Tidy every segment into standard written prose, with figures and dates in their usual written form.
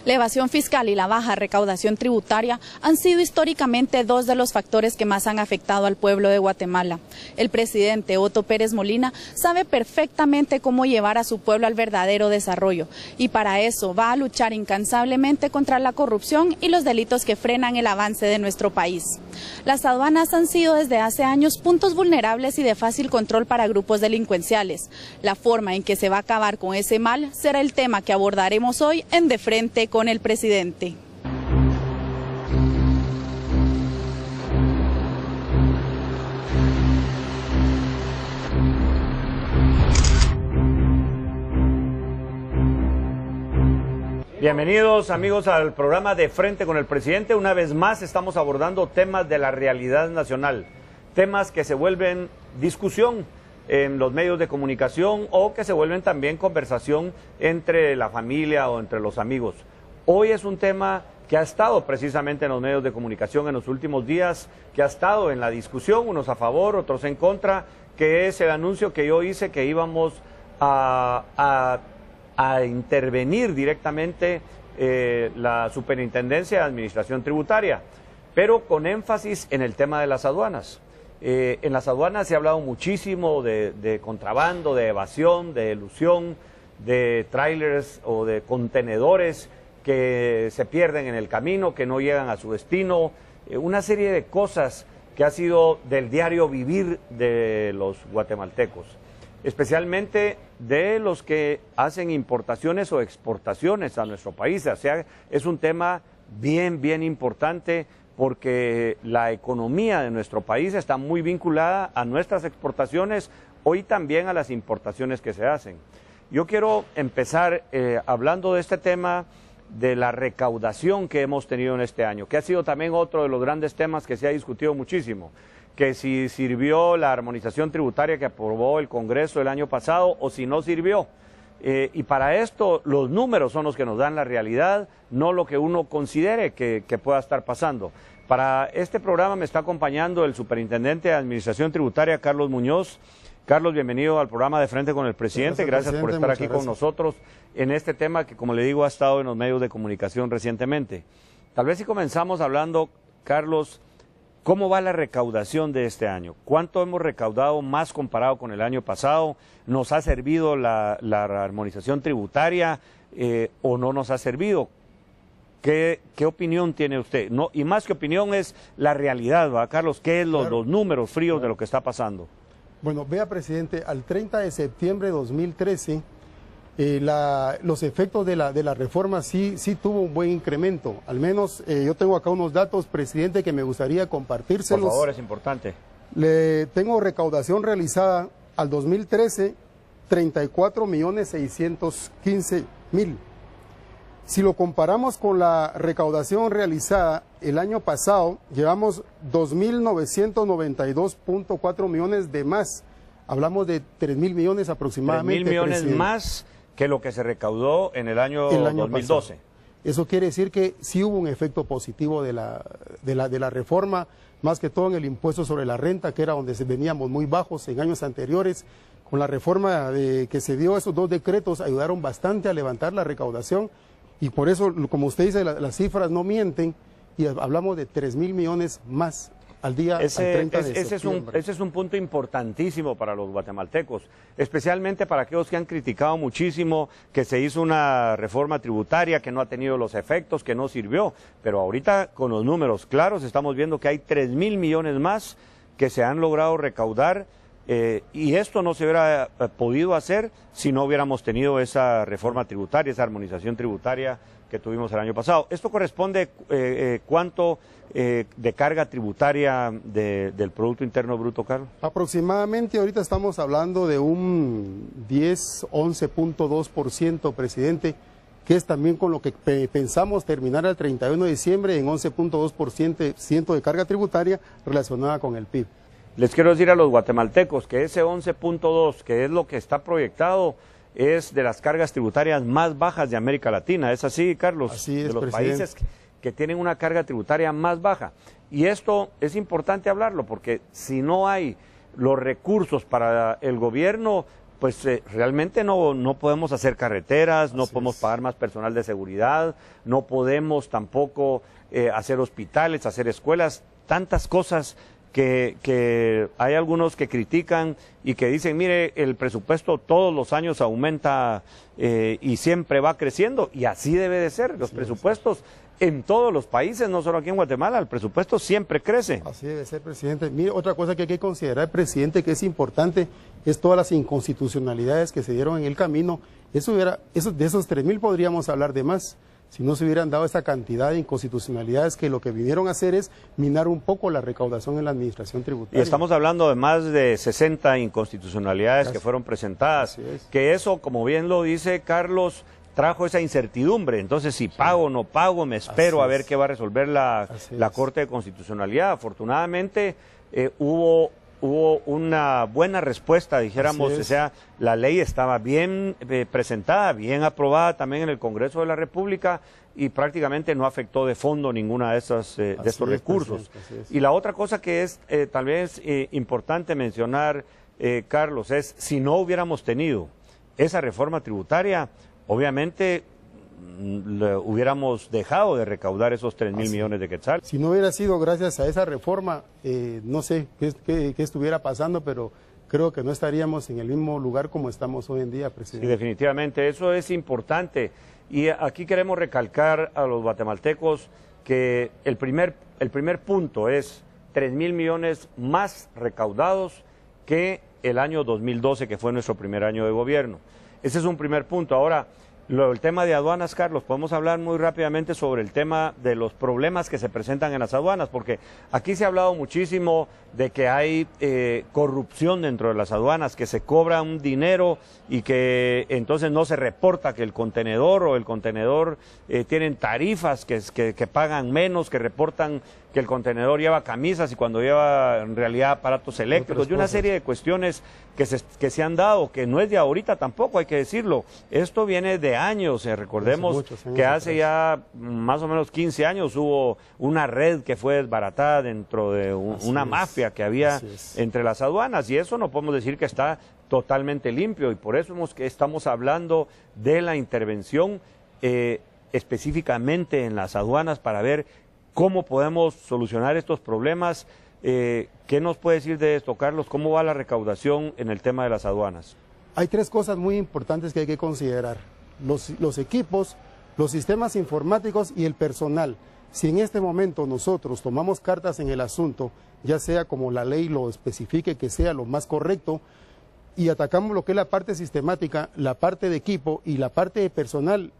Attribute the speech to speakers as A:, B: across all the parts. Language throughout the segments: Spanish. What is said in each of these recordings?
A: La evasión fiscal y la baja recaudación tributaria han sido históricamente dos de los factores que más han afectado al pueblo de Guatemala. El presidente Otto Pérez Molina sabe perfectamente cómo llevar a su pueblo al verdadero desarrollo y para eso va a luchar incansablemente contra la corrupción y los delitos que frenan el avance de nuestro país. Las aduanas han sido desde hace años puntos vulnerables y de fácil control para grupos delincuenciales. La forma en que se va a acabar con ese mal será el tema que abordaremos hoy en De Frente con el presidente.
B: Bienvenidos amigos al programa De Frente con el presidente. Una vez más estamos abordando temas de la realidad nacional, temas que se vuelven discusión en los medios de comunicación o que se vuelven también conversación entre la familia o entre los amigos. Hoy es un tema que ha estado precisamente en los medios de comunicación en los últimos días, que ha estado en la discusión, unos a favor, otros en contra, que es el anuncio que yo hice que íbamos a intervenir directamente la Superintendencia de Administración Tributaria, pero con énfasis en el tema de las aduanas. En las aduanas se ha hablado muchísimo de contrabando, de evasión, de elusión, de trailers o de contenedores que se pierden en el camino, que no llegan a su destino, una serie de cosas que ha sido del diario vivir de los guatemaltecos, especialmente de los que hacen importaciones o exportaciones a nuestro país. O sea, es un tema bien importante porque la economía de nuestro país está muy vinculada a nuestras exportaciones y también a las importaciones que se hacen. Yo quiero empezar hablando de este tema de la recaudación que hemos tenido en este año, que ha sido también otro de los grandes temas que se ha discutido muchísimo, que si sirvió la armonización tributaria que aprobó el Congreso el año pasado o si no sirvió. Y para esto los números son los que nos dan la realidad, no lo que uno considere que pueda estar pasando. Para este programa me está acompañando el Superintendente de Administración Tributaria, Carlos Muñoz. Carlos, bienvenido al programa De Frente con el presidente. Gracias por estar aquí con nosotros en este tema que, como le digo, ha estado en los medios de comunicación recientemente. Tal vez si comenzamos hablando, Carlos, ¿cómo va la recaudación de este año? ¿Cuánto hemos recaudado más comparado con el año pasado? ¿Nos ha servido la armonización tributaria o no nos ha servido? ¿Qué opinión tiene usted? No, y más que opinión es la realidad, ¿verdad, Carlos? ¿Qué es los números fríos de lo que está pasando?
C: Bueno, vea, presidente, al 30 de septiembre de 2013, los efectos de la reforma sí tuvo un buen incremento. Al menos yo tengo acá unos datos, presidente, que me gustaría compartírselos.
B: Por favor, es importante.
C: Tengo recaudación realizada al 2013, 34.615.000. Si lo comparamos con la recaudación realizada el año pasado, llevamos 2.992.4 millones de más. Hablamos de 3.000 millones aproximadamente.
B: 3.000 millones más que lo que se recaudó en el año 2012.
C: Pasado. Eso quiere decir que sí hubo un efecto positivo de la reforma, más que todo en el impuesto sobre la renta, que era donde veníamos muy bajos en años anteriores. Con la reforma que se dio, esos dos decretos ayudaron bastante a levantar la recaudación. Y por eso, como usted dice, las cifras no mienten y hablamos de 3.000 millones más al día al 30 de septiembre.
B: Ese es un punto importantísimo para los guatemaltecos, especialmente para aquellos que han criticado muchísimo que se hizo una reforma tributaria que no ha tenido los efectos, que no sirvió. Pero ahorita con los números claros estamos viendo que hay 3.000 millones más que se han logrado recaudar. Y esto no se hubiera podido hacer si no hubiéramos tenido esa reforma tributaria, esa armonización tributaria que tuvimos el año pasado. ¿Esto corresponde cuánto de carga tributaria del Producto Interno Bruto, Carlos?
C: Aproximadamente ahorita estamos hablando de un 11.2%, presidente, que es también con lo que pensamos terminar el 31 de diciembre en 11.2% de carga tributaria relacionada con el PIB.
B: Les quiero decir a los guatemaltecos que ese 11.2, que es lo que está proyectado, es de las cargas tributarias más bajas de América Latina. ¿Es así, Carlos?
C: Así es,
B: de los
C: presidente.
B: países que tienen una carga tributaria más baja. Y esto es importante hablarlo, porque si no hay los recursos para el gobierno, pues realmente no podemos hacer carreteras, no podemos pagar más personal de seguridad, no podemos tampoco hacer hospitales, hacer escuelas, tantas cosas que hay algunos que critican y que dicen, mire, el presupuesto todos los años aumenta y siempre va creciendo, y así debe de ser. Los presupuestos en todos los países, no solo aquí en Guatemala, el presupuesto siempre crece.
C: Así debe ser, presidente. Mire, otra cosa que hay que considerar, presidente, que es importante, es todas las inconstitucionalidades que se dieron en el camino. De esos 3.000 podríamos hablar de más, si no se hubieran dado esa cantidad de inconstitucionalidades que lo que vinieron a hacer es minar un poco la recaudación en la administración tributaria.
B: Y estamos hablando de más de 60 inconstitucionalidades que fueron presentadas, que eso, como bien lo dice Carlos, trajo esa incertidumbre. Entonces, si pago o no pago, me espero a ver qué va a resolver la Corte de Constitucionalidad. Afortunadamente, hubo una buena respuesta, dijéramos, o sea, la ley estaba bien presentada, bien aprobada también en el Congreso de la República, y prácticamente no afectó de fondo ninguna de estos recursos. Y la otra cosa que es tal vez importante mencionar, Carlos, es si no hubiéramos tenido esa reforma tributaria, obviamente hubiéramos dejado de recaudar esos 3.000 millones de quetzales.
C: Si no hubiera sido gracias a esa reforma, no sé qué estuviera pasando, pero creo que no estaríamos en el mismo lugar como estamos hoy en día, presidente.
B: Sí, definitivamente, eso es importante. Y aquí queremos recalcar a los guatemaltecos que el primer punto es 3.000 millones más recaudados que el año 2012, que fue nuestro primer año de gobierno. Ese es un primer punto. Ahora, el tema de aduanas, Carlos, podemos hablar muy rápidamente sobre el tema de los problemas que se presentan en las aduanas, porque aquí se ha hablado muchísimo de que hay corrupción dentro de las aduanas, que se cobra un dinero y que entonces no se reporta que el contenedor tienen tarifas que pagan menos, que reportan que el contenedor lleva camisas y cuando lleva en realidad aparatos eléctricos, y una serie de cuestiones que se han dado, que no es de ahorita tampoco, hay que decirlo. Esto viene de años, recordemos que hace ya más o menos 15 años hubo una red que fue desbaratada dentro de una mafia que había entre las aduanas, y eso no podemos decir que está totalmente limpio, y por eso estamos hablando de la intervención específicamente en las aduanas para ver cómo podemos solucionar estos problemas. ¿Qué nos puede decir de esto, Carlos? ¿Cómo va la recaudación en el tema de las aduanas?
C: Hay tres cosas muy importantes que hay que considerar: los equipos, los sistemas informáticos y el personal. Si en este momento nosotros tomamos cartas en el asunto, ya sea como la ley lo especifique, que sea lo más correcto, y atacamos lo que es la parte sistemática, la parte de equipo y la parte de personal,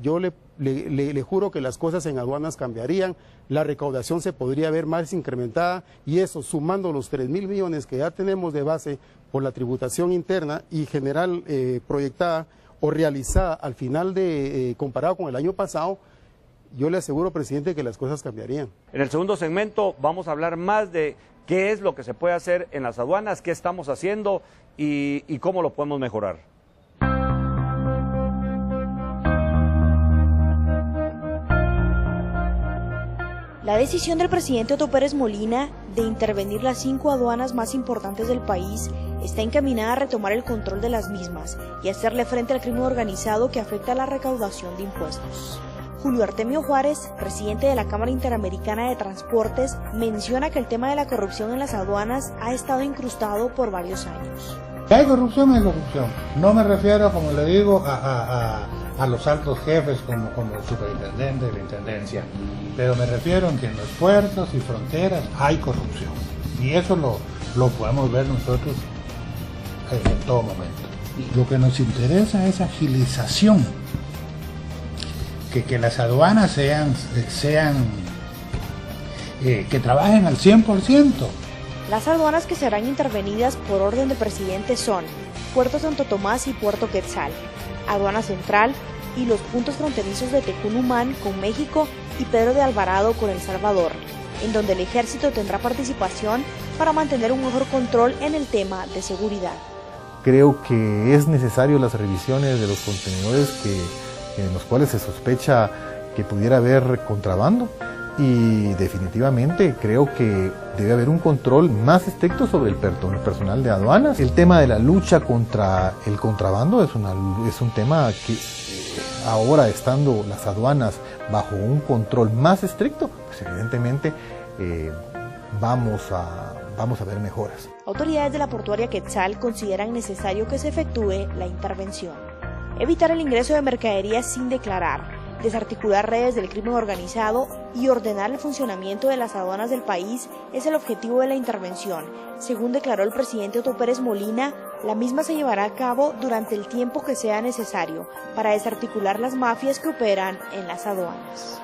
C: yo le juro que las cosas en aduanas cambiarían, la recaudación se podría ver más incrementada, y eso, sumando los 3.000 millones que ya tenemos de base por la tributación interna y general proyectada o realizada al final comparado con el año pasado, yo le aseguro, presidente, que las cosas cambiarían.
B: En el segundo segmento vamos a hablar más de qué es lo que se puede hacer en las aduanas, qué estamos haciendo y cómo lo podemos mejorar.
D: La decisión del presidente Otto Pérez Molina de intervenir las 5 aduanas más importantes del país está encaminada a retomar el control de las mismas y hacerle frente al crimen organizado que afecta a la recaudación de impuestos. Julio Artemio Juárez, presidente de la Cámara Interamericana de Transportes, menciona que el tema de la corrupción en las aduanas ha estado incrustado por varios años.
E: ¿Hay corrupción? Hay corrupción. No me refiero, como le digo, a los altos jefes como el superintendente de la intendencia, pero me refiero en que en los puertos y fronteras hay corrupción, y eso lo podemos ver nosotros en todo momento. Lo que nos interesa es agilización, que las aduanas que trabajen al 100%.
D: Las aduanas que serán intervenidas por orden de presidente son Puerto Santo Tomás y Puerto Quetzal, Aduana Central y los puntos fronterizos de Tecunumán con México y Pedro de Alvarado con El Salvador, en donde el ejército tendrá participación para mantener un mejor control en el tema de seguridad.
F: Creo que es necesario las revisiones de los contenedores en los cuales se sospecha que pudiera haber contrabando. y definitivamente creo que debe haber un control más estricto sobre el personal de aduanas. El tema de la lucha contra el contrabando es un tema que ahora, estando las aduanas bajo un control más estricto, pues evidentemente vamos a ver mejoras.
D: Autoridades de la portuaria Quetzal consideran necesario que se efectúe la intervención. Evitar el ingreso de mercaderías sin declarar, desarticular redes del crimen organizado y ordenar el funcionamiento de las aduanas del país es el objetivo de la intervención. Según declaró el presidente Otto Pérez Molina, la misma se llevará a cabo durante el tiempo que sea necesario para desarticular las mafias que operan en las aduanas.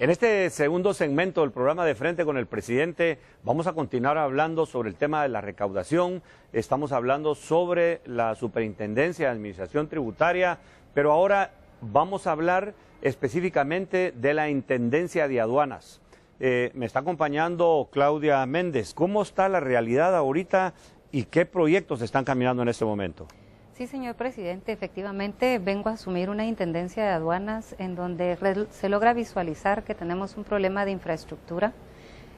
B: En este segundo segmento del programa de Frente con el Presidente vamos a continuar hablando sobre el tema de la recaudación. Estamos hablando sobre la Superintendencia de Administración Tributaria, pero ahora vamos a hablar específicamente de la Intendencia de Aduanas. Me está acompañando Claudia Méndez. ¿Cómo está la realidad ahorita y qué proyectos están caminando en este momento?
G: Sí, señor presidente, efectivamente vengo a asumir una intendencia de aduanas en donde se logra visualizar que tenemos un problema de infraestructura,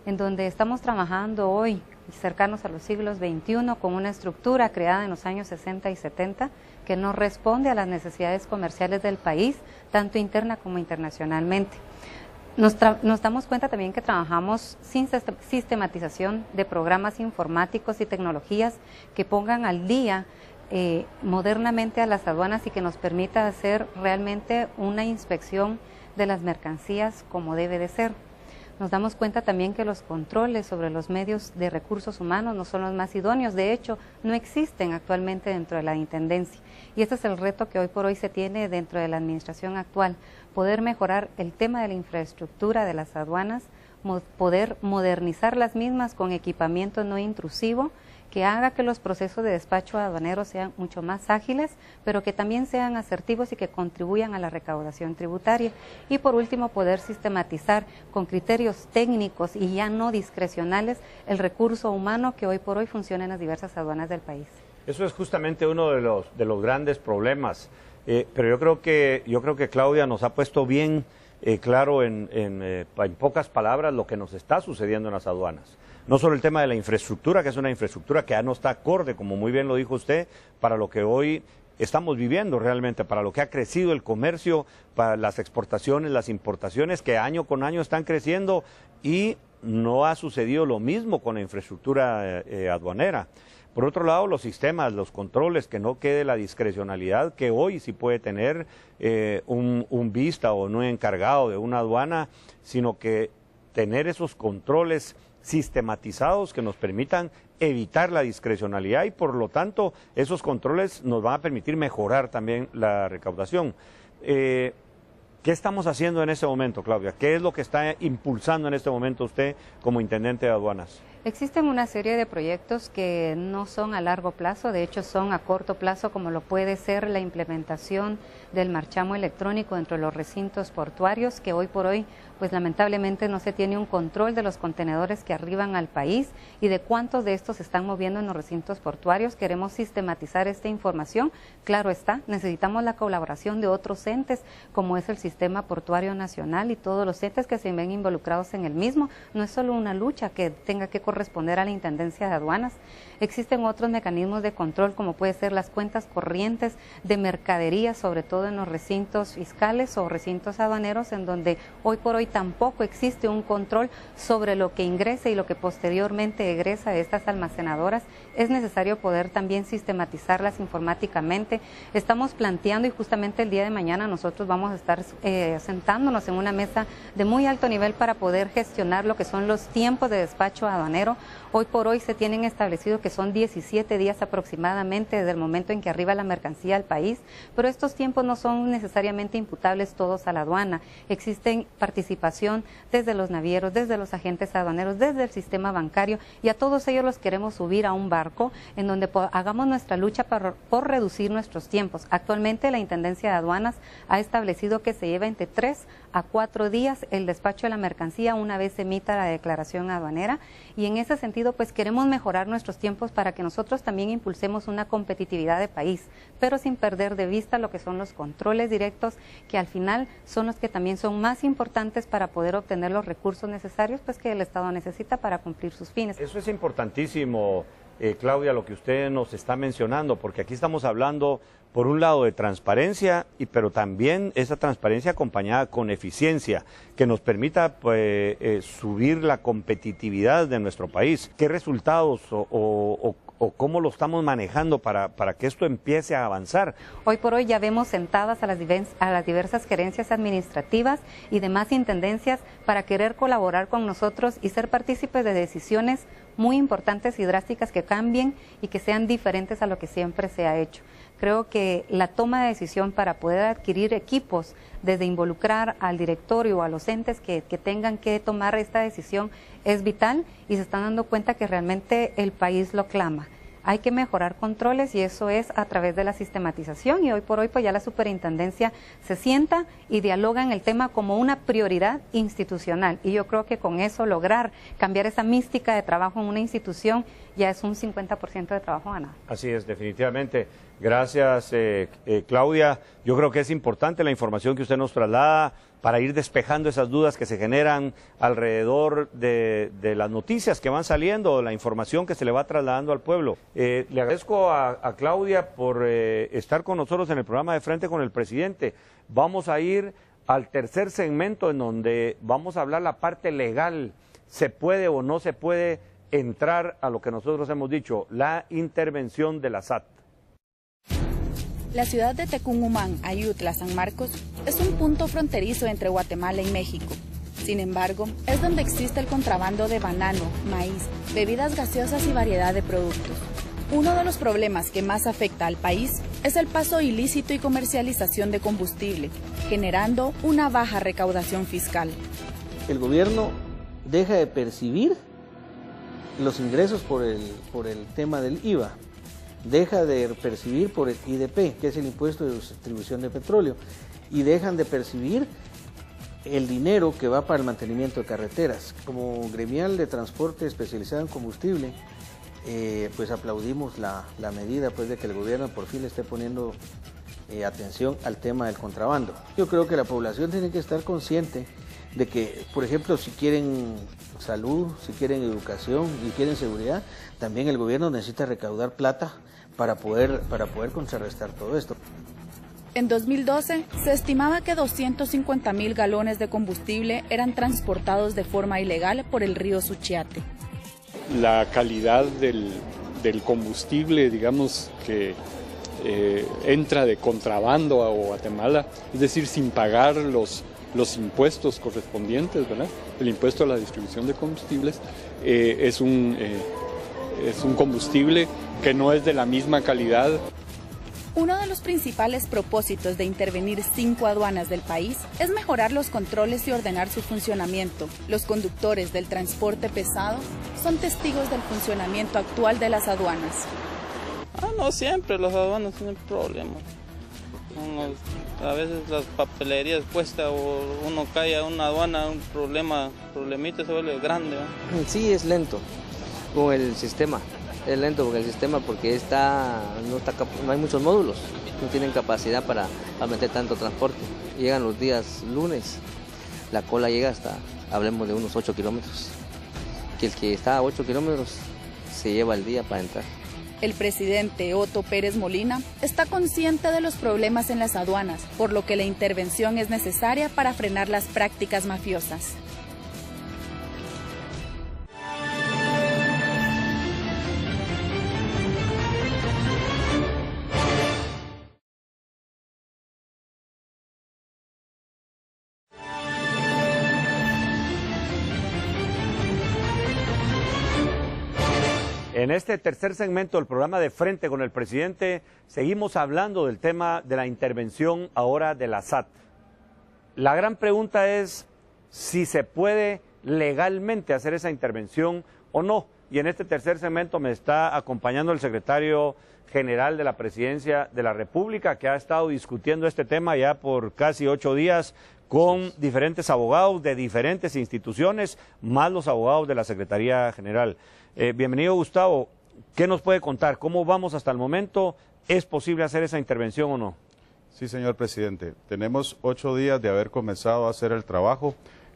G: en donde estamos trabajando hoy cercanos a los siglos XXI con una estructura creada en los años 60 y 70 que no responde a las necesidades comerciales del país, tanto interna como internacionalmente. Nos damos cuenta también que trabajamos sin sistematización de programas informáticos y tecnologías que pongan al día modernamente a las aduanas y que nos permita hacer realmente una inspección de las mercancías como debe de ser. Nos damos cuenta también que los controles sobre los medios de recursos humanos no son los más idóneos, de hecho no existen actualmente dentro de la Intendencia y este es el reto que hoy por hoy se tiene dentro de la administración actual, poder mejorar el tema de la infraestructura de las aduanas, poder modernizar las mismas con equipamiento no intrusivo, que haga que los procesos de despacho aduanero sean mucho más ágiles, pero que también sean asertivos y que contribuyan a la recaudación tributaria. Y por último, poder sistematizar con criterios técnicos y ya no discrecionales el recurso humano que hoy por hoy funciona en las diversas aduanas del país.
B: Eso es justamente uno de los grandes problemas, pero yo creo que Claudia nos ha puesto bien claro en pocas palabras lo que nos está sucediendo en las aduanas. No solo el tema de la infraestructura, que es una infraestructura que ya no está acorde, como muy bien lo dijo usted, para lo que hoy estamos viviendo realmente, para lo que ha crecido el comercio, para las exportaciones, las importaciones, que año con año están creciendo y no ha sucedido lo mismo con la infraestructura aduanera. Por otro lado, los sistemas, los controles, que no quede la discrecionalidad que hoy sí puede tener un vista o un encargado de una aduana, sino que tener esos controles sistematizados que nos permitan evitar la discrecionalidad y por lo tanto esos controles nos van a permitir mejorar también la recaudación. ¿Qué estamos haciendo en este momento, Claudia? ¿Qué es lo que está impulsando en este momento usted como intendente de aduanas?
G: Existen una serie de proyectos que no son a largo plazo, de hecho son a corto plazo, como lo puede ser la implementación del marchamo electrónico dentro de los recintos portuarios, que hoy por hoy pues lamentablemente no se tiene un control de los contenedores que arriban al país y de cuántos de estos se están moviendo en los recintos portuarios. Queremos sistematizar esta información, claro está, necesitamos la colaboración de otros entes como es el Sistema Portuario Nacional y todos los entes que se ven involucrados en el mismo. No es solo una lucha que tenga que corresponder a la Intendencia de Aduanas, existen otros mecanismos de control como puede ser las cuentas corrientes de mercadería, sobre todo en los recintos fiscales o recintos aduaneros, en donde hoy por hoy tampoco existe un control sobre lo que ingresa y lo que posteriormente egresa de estas almacenadoras. Es necesario poder también sistematizarlas informáticamente. Estamos planteando y justamente el día de mañana nosotros vamos a estar sentándonos en una mesa de muy alto nivel para poder gestionar lo que son los tiempos de despacho aduanero. Hoy por hoy se tienen establecido que son 17 días aproximadamente desde el momento en que arriba la mercancía al país, pero estos tiempos no son necesariamente imputables todos a la aduana. Existen participación desde los navieros, desde los agentes aduaneros, desde el sistema bancario, y a todos ellos los queremos subir a un barco en donde hagamos nuestra lucha por reducir nuestros tiempos. Actualmente la Intendencia de Aduanas ha establecido que se lleva entre 3 a 4 días el despacho de la mercancía una vez se emita la declaración aduanera, y en ese sentido pues queremos mejorar nuestros tiempos para que nosotros también impulsemos una competitividad de país, pero sin perder de vista lo que son los controles directos, que al final son los que también son más importantes para poder obtener los recursos necesarios pues que el Estado necesita para cumplir sus fines.
B: Eso es importantísimo, Claudia, lo que usted nos está mencionando, porque aquí estamos hablando, por un lado, de transparencia, pero también esa transparencia acompañada con eficiencia, que nos permita subir la competitividad de nuestro país. ¿Qué resultados o cómo lo estamos manejando para que esto empiece a avanzar?
G: Hoy por hoy ya vemos sentadas a las diversas gerencias administrativas y demás intendencias para querer colaborar con nosotros y ser partícipes de decisiones muy importantes y drásticas que cambien y que sean diferentes a lo que siempre se ha hecho. Creo que la toma de decisión para poder adquirir equipos, desde involucrar al directorio o a los entes que tengan que tomar esta decisión, es vital, y se están dando cuenta que realmente el país lo clama. Hay que mejorar controles y eso es a través de la sistematización, y hoy por hoy pues ya la superintendencia se sienta y dialoga en el tema como una prioridad institucional, y yo creo que con eso lograr cambiar esa mística de trabajo en una institución ya es un 50% de trabajo ganado.
B: Así es, definitivamente. Gracias, Claudia. Yo creo que es importante la información que usted nos traslada para ir despejando esas dudas que se generan alrededor de las noticias que van saliendo, la información que se le va trasladando al pueblo. Le agradezco a Claudia por estar con nosotros en el programa de Frente con el Presidente. Vamos a ir al tercer segmento en donde vamos a hablar la parte legal. ¿Se puede o no se puede entrar a lo que nosotros hemos dicho, la intervención de la SAT?
A: La ciudad de Tecumumán, Ayutla, San Marcos, es un punto fronterizo entre Guatemala y México. Sin embargo, es donde existe el contrabando de banano, maíz, bebidas gaseosas y variedad de productos. Uno de los problemas que más afecta al país es el paso ilícito y comercialización de combustible, generando una baja recaudación fiscal.
H: El gobierno deja de percibir los ingresos por el tema del IVA. Deja de percibir por el IDP, que es el impuesto de distribución de petróleo, y dejan de percibir el dinero que va para el mantenimiento de carreteras. Como gremial de transporte especializado en combustible, pues aplaudimos la medida pues, de que el gobierno por fin le esté poniendo atención al tema del contrabando. Yo creo que la población tiene que estar consciente de que, por ejemplo, si quieren salud, si quieren educación y quieren seguridad, también el gobierno necesita recaudar plata para poder contrarrestar todo esto.
A: En 2012 se estimaba que 250,000 galones de combustible eran transportados de forma ilegal por el río Suchiate.
I: La calidad del combustible, digamos, que entra de contrabando a Guatemala, es decir, sin pagar los impuestos correspondientes, ¿verdad? El impuesto a la distribución de combustibles es un combustible que no es de la misma calidad.
A: Uno de los principales propósitos de intervenir 5 aduanas del país es mejorar los controles y ordenar su funcionamiento. Los conductores del transporte pesado son testigos del funcionamiento actual de las aduanas.
J: No siempre las aduanas tienen problemas. A veces las papelerías cuesta o uno cae a una aduana, un problemita se vuelve grande, ¿no?
H: Sí, es lento con el sistema. Es lento con el sistema porque no hay muchos módulos, no tienen capacidad para meter tanto transporte. Llegan los días lunes, la cola llega hasta, hablemos de unos 8 kilómetros, que el que está a 8 kilómetros se lleva el día para entrar.
A: El presidente Otto Pérez Molina está consciente de los problemas en las aduanas, por lo que la intervención es necesaria para frenar las prácticas mafiosas.
B: En este tercer segmento del programa de Frente con el Presidente, seguimos hablando del tema de la intervención ahora de la SAT. La gran pregunta es si se puede legalmente hacer esa intervención o no. Y en este tercer segmento me está acompañando el secretario general de la Presidencia de la República, que ha estado discutiendo este tema ya por casi 8 días con diferentes abogados de diferentes instituciones, más los abogados de la Secretaría General. Bienvenido, Gustavo. ¿Qué nos puede contar? ¿Cómo vamos hasta el momento? ¿Es posible hacer esa intervención o no?
K: Sí, señor presidente. Tenemos 8 días de haber comenzado a hacer el trabajo.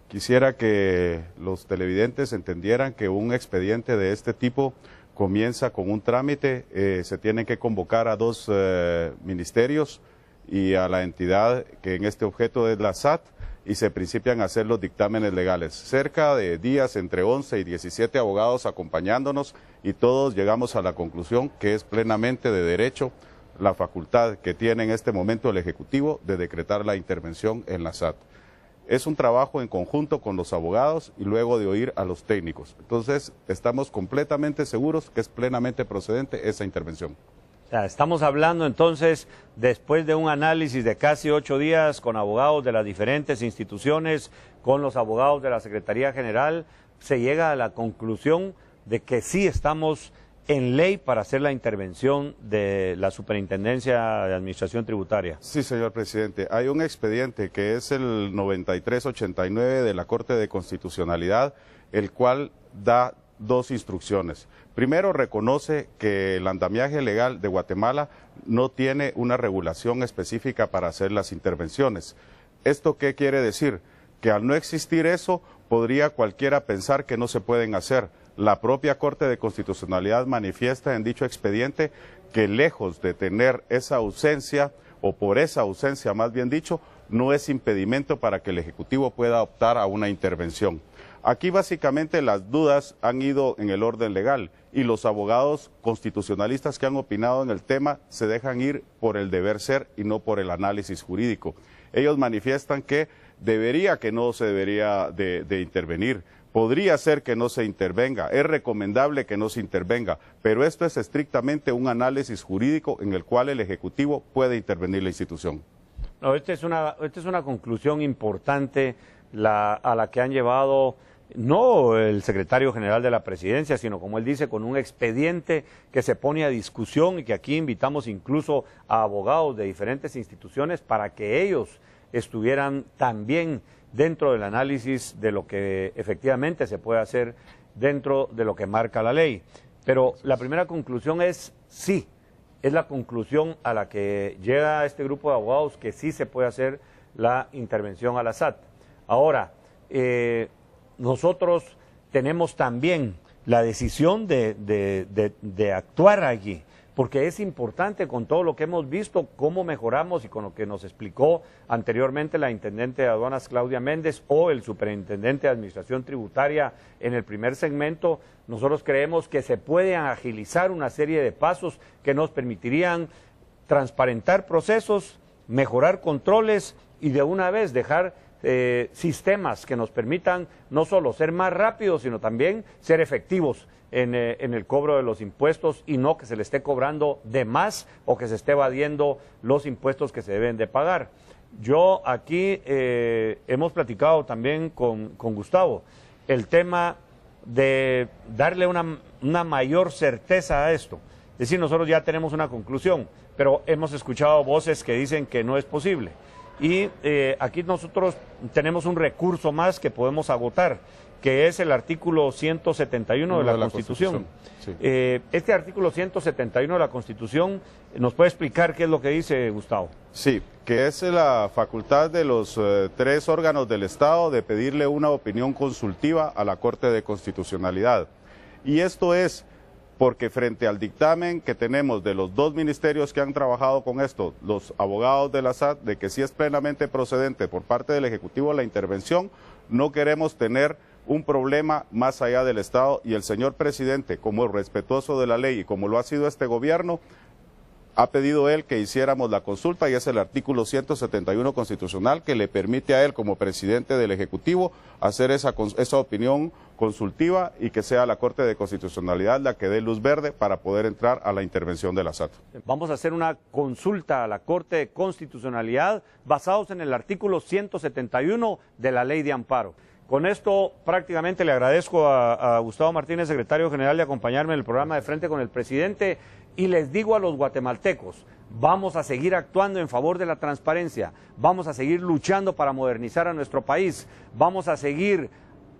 K: Quisiera que los televidentes entendieran que un expediente de este tipo comienza con un trámite. Se tienen que convocar a 2 ministerios y a la entidad que en este objeto es la SAT, y se principian a hacer los dictámenes legales. Cerca de días, entre 11 y 17 abogados acompañándonos, y todos llegamos a la conclusión que es plenamente de derecho la facultad que tiene en este momento el Ejecutivo de decretar la intervención en la SAT. Es un trabajo en conjunto con los abogados y luego de oír a los técnicos. Entonces, estamos completamente seguros que es plenamente procedente esa intervención.
B: O sea, estamos hablando entonces, después de un análisis de casi 8 días con abogados de las diferentes instituciones, con los abogados de la Secretaría General, se llega a la conclusión de que sí estamos en ley para hacer la intervención de la Superintendencia de Administración Tributaria.
K: Sí, señor presidente. Hay un expediente que es el 9389 de la Corte de Constitucionalidad, el cual da 2 instrucciones. Primero, reconoce que el andamiaje legal de Guatemala no tiene una regulación específica para hacer las intervenciones. ¿Esto qué quiere decir? Que al no existir eso, podría cualquiera pensar que no se pueden hacer. La propia Corte de Constitucionalidad manifiesta en dicho expediente que lejos de tener esa ausencia, o por esa ausencia más bien dicho, no es impedimento para que el Ejecutivo pueda optar a una intervención. Aquí básicamente las dudas han ido en el orden legal y los abogados constitucionalistas que han opinado en el tema se dejan ir por el deber ser y no por el análisis jurídico. Ellos manifiestan que no se debería de intervenir. Podría ser que no se intervenga, es recomendable que no se intervenga, pero esto es estrictamente un análisis jurídico en el cual el Ejecutivo puede intervenir la institución.
B: No, esta es una conclusión importante a la que han llevado no el secretario general de la Presidencia, sino, como él dice, con un expediente que se pone a discusión y que aquí invitamos incluso a abogados de diferentes instituciones para que ellos estuvieran también dentro del análisis de lo que efectivamente se puede hacer dentro de lo que marca la ley. Pero la primera conclusión es sí, es la conclusión a la que llega este grupo de abogados, que sí se puede hacer la intervención a la SAT. Ahora, nosotros tenemos también la decisión de actuar allí, porque es importante, con todo lo que hemos visto, cómo mejoramos, y con lo que nos explicó anteriormente la Intendente de Aduanas, Claudia Méndez, o el Superintendente de Administración Tributaria en el primer segmento. Nosotros creemos que se pueden agilizar una serie de pasos que nos permitirían transparentar procesos, mejorar controles y de una vez dejar sistemas que nos permitan no solo ser más rápidos, sino también ser efectivos en el cobro de los impuestos, y no que se le esté cobrando de más o que se esté evadiendo los impuestos que se deben de pagar. Yo aquí hemos platicado también con Gustavo el tema de darle una mayor certeza a esto. Es decir, nosotros ya tenemos una conclusión, pero hemos escuchado voces que dicen que no es posible. Y aquí nosotros tenemos un recurso más que podemos agotar, que es el artículo 171 de la Constitución. Sí. Este artículo 171 de la Constitución, ¿nos puede explicar qué es lo que dice, Gustavo?
K: Sí, que es la facultad de los 3 órganos del Estado de pedirle una opinión consultiva a la Corte de Constitucionalidad. Y esto es porque frente al dictamen que tenemos de los 2 ministerios que han trabajado con esto, los abogados de la SAT, de que sí es plenamente procedente por parte del Ejecutivo la intervención, no queremos tener un problema más allá del Estado, y el señor presidente, como respetuoso de la ley y como lo ha sido este gobierno, ha pedido él que hiciéramos la consulta y es el artículo 171 constitucional que le permite a él como presidente del Ejecutivo hacer esa opinión consultiva y que sea la Corte de Constitucionalidad la que dé luz verde para poder entrar a la intervención de la SAT.
B: Vamos a hacer una consulta a la Corte de Constitucionalidad basados en el artículo 171 de la Ley de Amparo. Con esto prácticamente le agradezco a Gustavo Martínez, secretario general, de acompañarme en el programa de Frente con el Presidente, y les digo a los guatemaltecos, vamos a seguir actuando en favor de la transparencia, vamos a seguir luchando para modernizar a nuestro país, vamos a seguir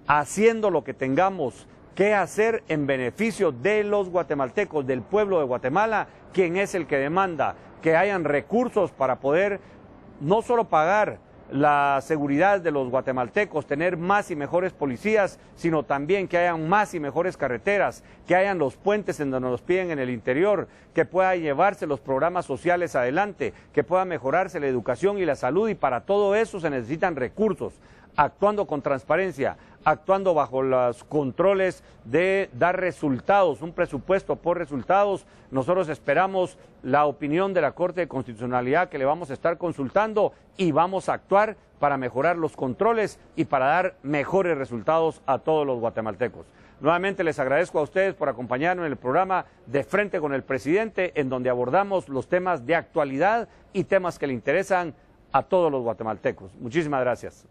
B: haciendo lo que tengamos que hacer en beneficio de los guatemaltecos, del pueblo de Guatemala, quien es el que demanda que hayan recursos para poder no solo pagar la seguridad de los guatemaltecos, tener más y mejores policías, sino también que hayan más y mejores carreteras, que hayan los puentes en donde nos piden en el interior, que pueda llevarse los programas sociales adelante, que pueda mejorarse la educación y la salud, y para todo eso se necesitan recursos. Actuando con transparencia, actuando bajo los controles de dar resultados, un presupuesto por resultados. Nosotros esperamos la opinión de la Corte de Constitucionalidad que le vamos a estar consultando y vamos a actuar para mejorar los controles y para dar mejores resultados a todos los guatemaltecos. Nuevamente les agradezco a ustedes por acompañarnos en el programa de Frente con el Presidente, en donde abordamos los temas de actualidad y temas que le interesan a todos los guatemaltecos. Muchísimas gracias.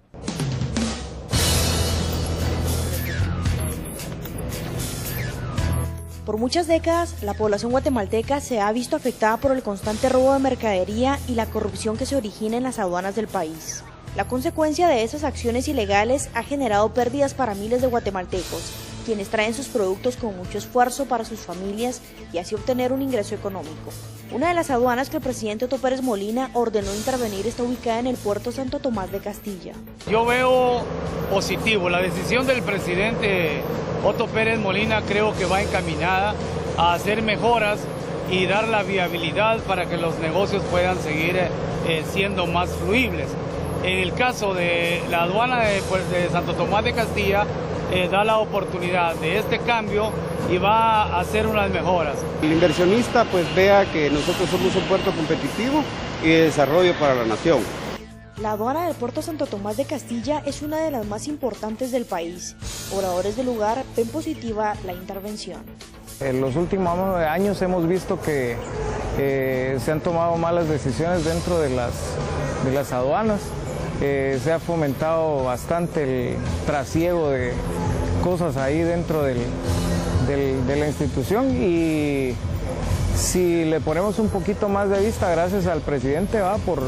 D: Por muchas décadas, la población guatemalteca se ha visto afectada por el constante robo de mercadería y la corrupción que se origina en las aduanas del país. La consecuencia de esas acciones ilegales ha generado pérdidas para miles de guatemaltecos, quienes traen sus productos con mucho esfuerzo para sus familias y así obtener un ingreso económico. Una de las aduanas que el presidente Otto Pérez Molina ordenó intervenir está ubicada en el puerto Santo Tomás de Castilla.
L: Yo veo positivo la decisión del presidente Otto Pérez Molina, creo que va encaminada a hacer mejoras y dar la viabilidad para que los negocios puedan seguir siendo más fluibles. En el caso de la aduana de Santo Tomás de Castilla, da la oportunidad de este cambio y va a hacer unas mejoras.
M: El inversionista pues vea que nosotros somos un puerto competitivo y de desarrollo para la nación.
D: La aduana del puerto Santo Tomás de Castilla es una de las más importantes del país. Moradores del lugar ven positiva la intervención.
N: En los últimos años hemos visto que se han tomado malas decisiones dentro de las aduanas. Se ha fomentado bastante el trasiego de cosas ahí dentro de la institución, y si le ponemos un poquito más de vista, gracias al presidente por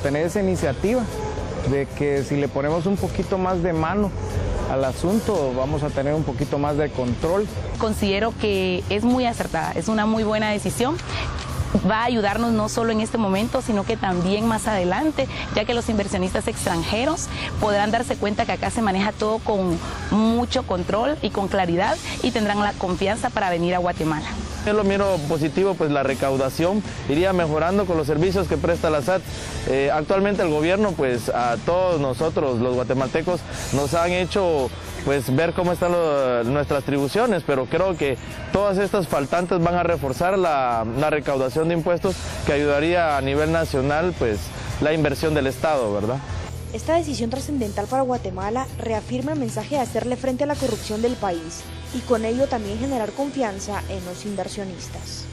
N: tener esa iniciativa de que si le ponemos un poquito más de mano al asunto, vamos a tener un poquito más de control.
O: Considero que es muy acertada, es una muy buena decisión. Va a ayudarnos no solo en este momento, sino que también más adelante, ya que los inversionistas extranjeros podrán darse cuenta que acá se maneja todo con mucho control y con claridad, y tendrán la confianza para venir a Guatemala.
P: Yo lo miro positivo, pues la recaudación iría mejorando con los servicios que presta la SAT. Actualmente el gobierno, pues a todos nosotros, los guatemaltecos, nos han hecho pues ver cómo están nuestras tribuciones, pero creo que todas estas faltantes van a reforzar la recaudación de impuestos, que ayudaría a nivel nacional pues la inversión del Estado, ¿verdad?
D: Esta decisión trascendental para Guatemala reafirma el mensaje de hacerle frente a la corrupción del país y con ello también generar confianza en los inversionistas.